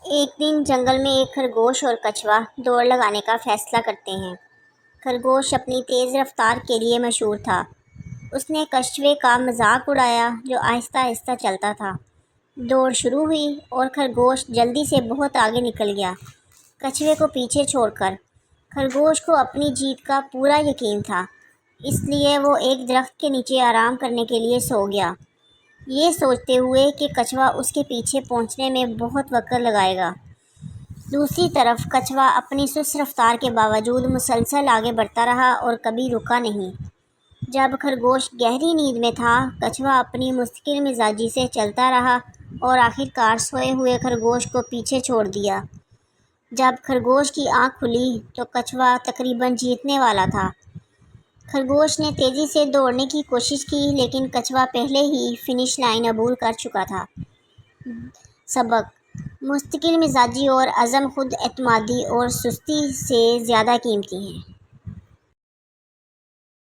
ایک دن جنگل میں ایک خرگوش اور کچھوا دوڑ لگانے کا فیصلہ کرتے ہیں۔ خرگوش اپنی تیز رفتار کے لیے مشہور تھا۔ اس نے کچھوے کا مذاق اڑایا جو آہستہ آہستہ چلتا تھا۔ دوڑ شروع ہوئی اور خرگوش جلدی سے بہت آگے نکل گیا، کچھوے کو پیچھے چھوڑ کر۔ خرگوش کو اپنی جیت کا پورا یقین تھا، اس لیے وہ ایک درخت کے نیچے آرام کرنے کے لیے سو گیا، یہ سوچتے ہوئے کہ کچھوا اس کے پیچھے پہنچنے میں بہت وقت لگائے گا۔ دوسری طرف کچھوا اپنی سست رفتار کے باوجود مسلسل آگے بڑھتا رہا اور کبھی رکا نہیں۔ جب خرگوش گہری نیند میں تھا، کچھوا اپنی مستقل مزاجی سے چلتا رہا اور آخر کار سوئے ہوئے خرگوش کو پیچھے چھوڑ دیا۔ جب خرگوش کی آنکھ کھلی تو کچھوا تقریباً جیتنے والا تھا۔ خرگوش نے تیزی سے دوڑنے کی کوشش کی لیکن کچھوا پہلے ہی فنش لائن عبور کر چکا تھا۔ سبق: مستقل مزاجی اور عزم خود اعتمادی اور سستی سے زیادہ قیمتی ہیں۔